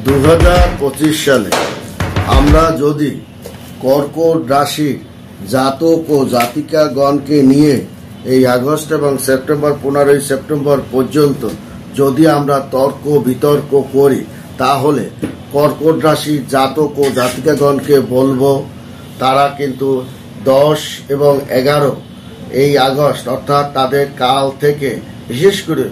2025 সালে আমরা যদি কর্কট রাশির জাতক ও জাতিকাগণকে নিয়ে এই আগস্ট এবং সেপ্টেম্বর 15 সেপ্টেম্বর পর্যন্ত যদি আমরা তর্ক বিতর্ক করি, তাহলে কর্কট রাশির জাতক ও জাতিকাগণকে বলবো তারা কিন্তু 10 এবং 11 এই আগস্ট অর্থাৎ তাদের কাল থেকে বিশেষ করে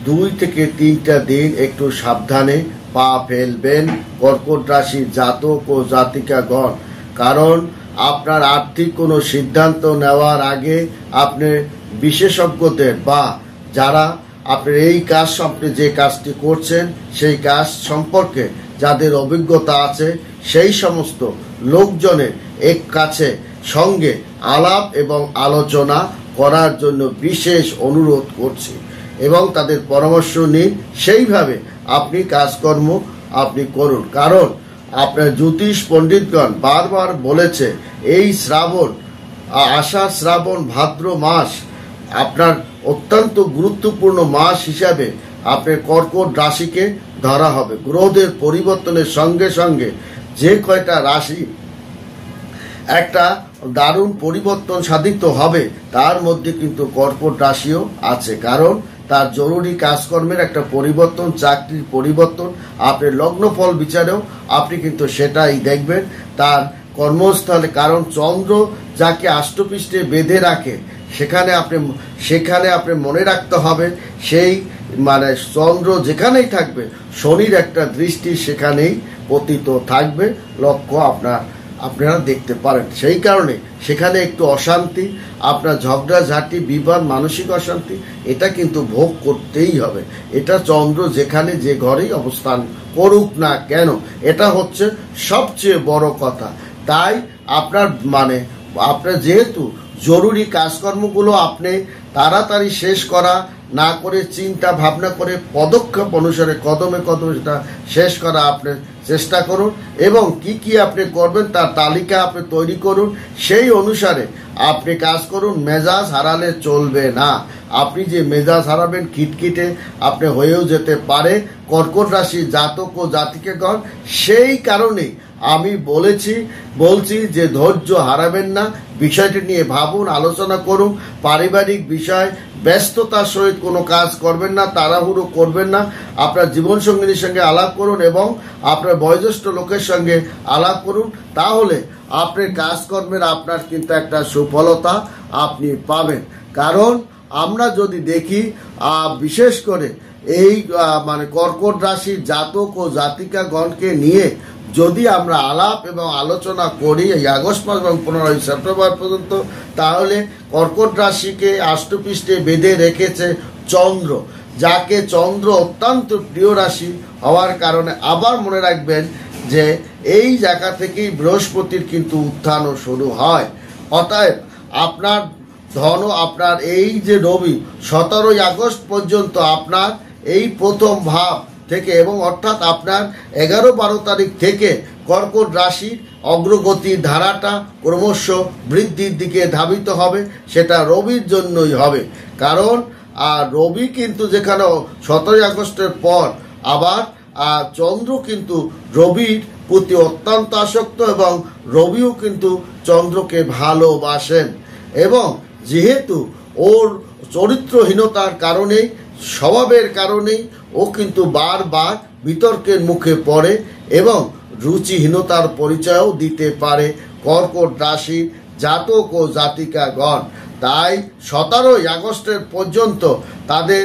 2 থেকে 3টা দিন একটু সাবধানে পা ফেলবেন কর্কট রাশির জাতক ও জাতিকাগণ। কারণ আপনার আর্থিক কোনো সিদ্ধান্ত নেওয়ার আগে আপনি বিশেষজ্ঞদের বা যারা আপনার এই কাজ আপনি যে কাজটি করছেন সেই কাজ সম্পর্কে যাদের অভিজ্ঞতা আছে সেই সমস্ত লোকজনের এক কাছে সঙ্গে আলাপ এবং আলোচনা করার জন্য বিশেষ অনুরোধ করছি এবং তাদের পরামর্শ নিন, সেইভাবে আপনি কাজকর্ম আপনি করুন। কারণ আপনার জ্যোতিষ পণ্ডিতগণ বারবার বলেছে এই শ্রাবণ, আষাঢ় শ্রাবণ ভাদ্র মাস আপনার অত্যন্ত গুরুত্বপূর্ণ মাস হিসাবে আপনার কর্কট রাশিকে ধরা হবে। গ্রহদের পরিবর্তনের সঙ্গে সঙ্গে যে কয়টা রাশি একটা দারুণ পরিবর্তন সাধিত হবে তার মধ্যে কিন্তু কর্কট রাশিও আছে। কারণ তার জরুরি কাজকর্মের একটা পরিবর্তন, চাকরির পরিবর্তন, আপনার লগ্নফল বিচারেও আপনি কিন্তু সেটাই দেখবেন তার কর্মস্থলে। কারণ চন্দ্র যাকে আষ্টপৃষ্ঠে বেঁধে রাখে সেখানে আপনি মনে রাখতে হবে সেই চন্দ্র যেখানেই থাকবে শনির একটা দৃষ্টি সেখানেই পতিত থাকবে, লক্ষ্য আপনারা দেখতে পারেন। সেই কারণে সেখানে একটু অশান্তি, আপনার ঝগড়াঝাঁটি, বিবাদ, মানসিক অশান্তি এটা কিন্তু ভোগ করতেই হবে। এটা চন্দ্র যেখানে যে ঘরেই অবস্থান করুক না কেন, এটা হচ্ছে সবচেয়ে বড় কথা। তাই আপনার যেহেতু জরুরি কাজকর্মগুলো আপনি তাড়াতাড়ি শেষ করা না করে চিন্তা ভাবনা করে পদক্ষেপ অনুসারে কদমে কদমে সেটা শেষ করা আপনি চেষ্টা করুন এবং কি আপনি করবেন তার তালিকা আপনি তৈরি করুন, সেই অনুসারে আপনি কাজ করুন। মেজাজ হারালে চলবে না। আপনি যে মেজাজ হারাবেন খিটখিটে আপনি হয়েও যেতে পারে কর্কট রাশি জাতক ও জাতিকাগণ। সেই কারণেই আমি বলছি যে ধৈর্য হারাবেন না, বিষয়টি নিয়ে ভাবুন, আলোচনা করুন। পারিবারিক বিষয় ব্যস্ততার সহিত কোনো কাজ করবেন না, তাড়াহুড়ো করবেন না। আপনার জীবনসঙ্গিনীর সঙ্গে আলাপ করুন এবং আপনার বয়োজ্যেষ্ঠ লোকের সঙ্গে আলাপ করুন, তাহলে আপনার কাজকর্মের আপনার কিন্তু একটা সুফলতা আপনি পাবেন। কারণ আমরা যদি দেখি বিশেষ করে এই কর্কট রাশির জাতক ও জাতিকাগণকে নিয়ে যদি আমরা আলাপ এবং আলোচনা করি এই আগস্ট মাস এবং 15 সেপ্টেম্বর পর্যন্ত, তাহলে কর্কট রাশিকে আষ্টপৃষ্ঠে বেঁধে রেখেছে চন্দ্র, যাকে চন্দ্র অত্যন্ত প্রিয় রাশি হওয়ার কারণে আবার মনে রাখবেন যে এই জায়গা থেকেই বৃহস্পতির কিন্তু উত্থানও শুরু হয়। অতএব আপনার আপনার এই যে রবি 17 আগস্ট পর্যন্ত আপনার এই প্রথম ভাব থেকে এবং অর্থাৎ আপনার 11-12 তারিখ থেকে কর্কট রাশির অগ্রগতির ধারাটা ক্রমশ বৃদ্ধির দিকে ধাবিত হবে। সেটা রবির জন্যই হবে। কারণ রবি কিন্তু যেখানে 17 আগস্টের পর আবার চন্দ্র কিন্তু রবির প্রতি অত্যন্ত আসক্ত এবং রবিও কিন্তু চন্দ্রকে ভালোবাসেন এবং যেহেতু ওর চরিত্রহীনতার কারণেই, স্বভাবের কারণেই ও কিন্তু বারবার বিতর্কের মুখে পড়ে এবং রুচিহীনতার পরিচয়ও দিতে পারে কর্কট রাশির জাতক ও জাতিকাগণ। তাই 17 আগস্টের পর্যন্ত তাদের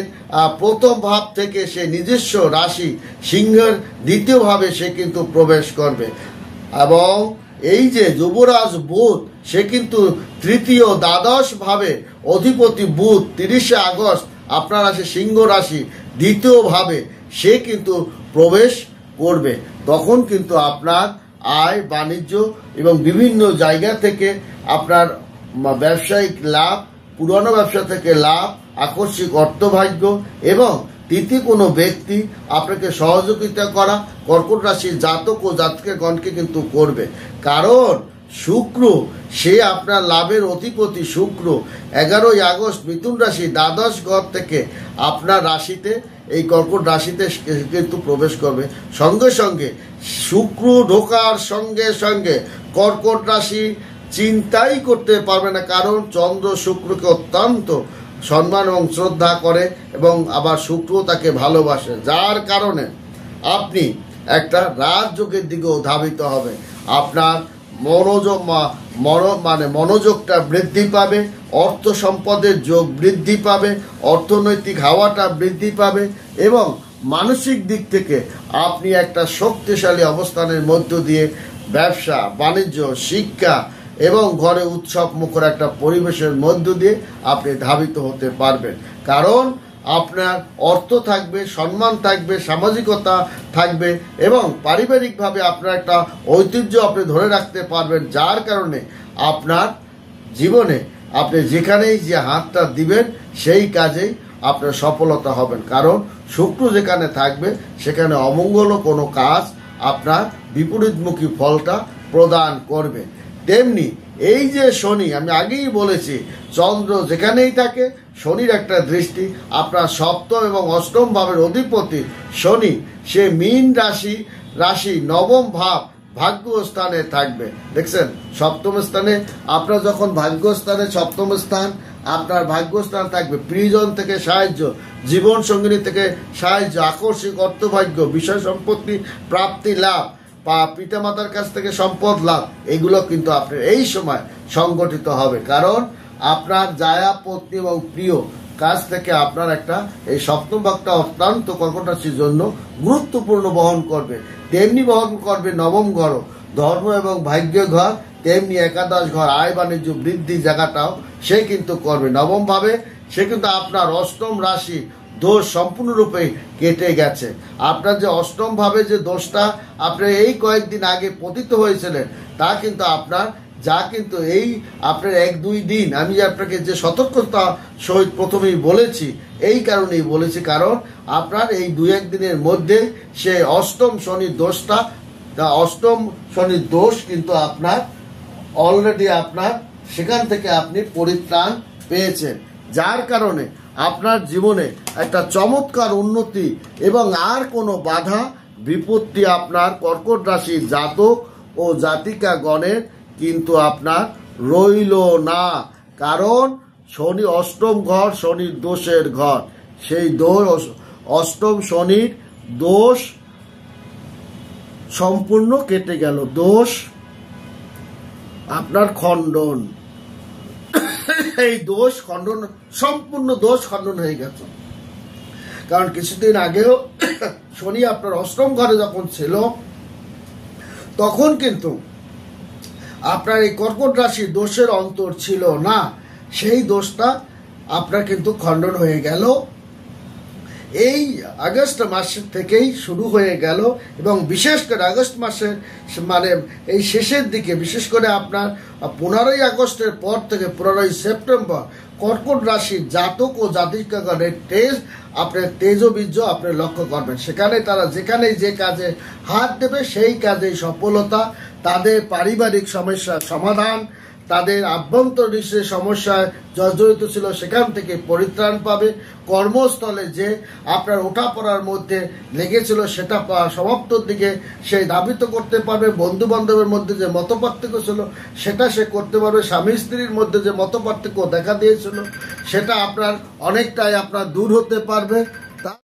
প্রথম ভাব থেকে সে নিজস্ব রাশি সিংহের দ্বিতীয় ভাবে সে কিন্তু প্রবেশ করবে এবং এই যে যুবরাজ বুধ সে কিন্তু তৃতীয় দ্বাদশ ভাবে অধিপতি বুধ 30 আগস্ট আপনার রাশি সিংহ রাশি দ্বিতীয় ভাবে সে কিন্তু প্রবেশ করবে। তখন কিন্তু আপনার আয় বাণিজ্য এবং বিভিন্ন জায়গা থেকে আপনার ব্যবসায়িক লাভ, পুরনো ব্যবসা থেকে লাভ, আকস্মিক অর্থভাগ্য এবং তৃতীয় কোনো ব্যক্তি আপনাকে সহযোগিতা করা কর্কট রাশির জাতক ও জাতিকাগণকে কিন্তু করবে। কারণ শুক্র সে আপনার লাভের অধিপতি শুক্র 11 আগস্ট মিথুন রাশি দ্বাদশ ঘর থেকে আপনার রাশিতে এই কর্কট রাশিতে কিন্তু প্রবেশ করবে। সঙ্গে সঙ্গে শুক্র ঢোকার সঙ্গে সঙ্গে কর্কট রাশি চিন্তাই করতে পারবে না, কারণ চন্দ্র শুক্রকে অত্যন্ত সম্মান এবং শ্রদ্ধা করে এবং আবার শুক্র তাকে ভালোবাসে, যার কারণে আপনি একটা রাজযোগের দিকেও ধাবিত হবে। আপনার মনোযোগটা বৃদ্ধি পাবে, অর্থ সম্পদের যোগ বৃদ্ধি পাবে, অর্থনৈতিক হাওয়াটা বৃদ্ধি পাবে এবং মানসিক দিক থেকে আপনি একটা শক্তিশালী অবস্থানের মধ্য দিয়ে ব্যবসা বাণিজ্য শিক্ষা এবং ঘরে উৎসব মুখর একটা পরিবেশের মধ্য দিয়ে আপনি ধাবিত হতে পারবেন। কারণ আপনার অর্থ থাকবে, সম্মান থাকবে, সামাজিকতা থাকবে এবং পারিবারিকভাবে আপনার একটা ঐতিহ্য আপনি ধরে রাখতে পারবেন, যার কারণে আপনার জীবনে আপনি যেখানেই যে হাতটা দিবেন সেই কাজেই আপনার সফলতা হবেন। কারণ শুক্র যেখানে থাকবে সেখানে অমঙ্গল কোনো কাজ আপনার বিপরীতমুখী ফলটা প্রদান করবে। তেমনি এই যে শনি, আমি আগেই বলেছি চন্দ্র যেখানেই থাকে শনির একটা দৃষ্টি, আপনার সপ্তম এবং অষ্টম ভাবের অধিপতি শনি সে মীন রাশি নবম ভাব ভাগ্যস্থানে থাকবে। দেখছেন সপ্তম স্থানে আপনার যখন ভাগ্যস্থানে সপ্তম স্থান, আপনার ভাগ্যস্থান থাকবে প্রিয়জন থেকে সাহায্য, জীবন সঙ্গিনী থেকে সাহায্য, আকস্মিক অর্থভাগ্য, বিষয় সম্পত্তি প্রাপ্তি লাভ বা পিতামাতার কাছ থেকে সম্পদ লাভ, এগুলো কিন্তু আপনার এই সময় সংগঠিত হবে। কারণ আপনার জায়া পত্নী এবং প্রিয় কাছ থেকে আপনার একটা এই সপ্তম ভাগটা অত্যন্ত কর্কট রাশির জন্য গুরুত্বপূর্ণ বহন করবে। তেমনি বহন করবে নবম ঘর, ধর্ম এবং ভাগ্য ঘর, তেমনি একাদশ ঘর, আয় বাণিজ্য বৃদ্ধি জায়গাটাও সে কিন্তু করবে। নবম ভাবে সে কিন্তু আপনার অষ্টম রাশি দোষ সম্পূর্ণরূপে কেটে গেছে। আপনার যে অষ্টম ভাবে যে দোষটা আপনার এই কয়েকদিন আগে পতিত হয়েছিলেন তা কিন্তু আপনার কিন্তু এই আপনার 1-2 দিন আমি আপনাকে যে সতর্কতা সহিত প্রথমেই বলেছি, এই কারণেই বলেছি কারণ আপনার এই 2-1 দিনের মধ্যে সে অষ্টম শনির দোষ কিন্তু আপনার অলরেডি আপনার সেখান থেকে আপনি পরিত্রাণ পেয়েছেন, যার কারণে আপনার জীবনে একটা চমৎকার উন্নতি এবং আর কোনো বাধা বিপত্তি আপনার কর্কট রাশির জাতক ও জাতিকা গণের কিন্তু আপনার রইল না। কারণ শনি অষ্টম ঘর শনির দোষের ঘর, সেই অষ্টম শনির দোষ সম্পূর্ণ কেটে গেল, দোষ আপনার খণ্ডন, এই দোষ খণ্ডন সম্পূর্ণ দোষ খণ্ডন হয়ে গেছে। কারণ কিছুদিন আগেও শনি আপনার অষ্টম ঘরে যখন ছিল তখন কিন্তু আপনার এই কর্কট রাশির দোষের অন্তর ছিল না, সেই দোষটা আপনার কিন্তু খণ্ডন হয়ে গেল। এই আগস্ট মাসের থেকেই শুরু হয়ে গেল এবং বিশেষ করে আগস্ট মাসের এই শেষের দিকে বিশেষ করে আপনার 15ই আগস্টের পর থেকে 15ই সেপ্টেম্বর কর্কট রাশির জাতক ও জাতিকাগণের আপনার তেজবীর্য আপনি লক্ষ্য করবেন। সেখানে তারা যেখানে যে কাজে হাত দেবে সেই কাজেই সফলতা, তাদের পারিবারিক সমস্যার সমাধান, তাদের আভ্যন্তরীণ যে সমস্যায় জর্জরিত ছিল সেখান থেকে পরিত্রাণ পাবে, কর্মস্থলে যে আপনার ওঠা পড়ার মধ্যে লেগেছিল সেটা সমাপ্তর দিকে সে ধাবিত করতে পারবে, বন্ধু বান্ধবের মধ্যে যে মতপার্থক্য ছিল সেটা সে করতে পারবে, স্বামী স্ত্রীর মধ্যে যে মতপার্থক্য দেখা দিয়েছিল সেটা আপনার অনেকটাই আপনার দূর হতে পারবে।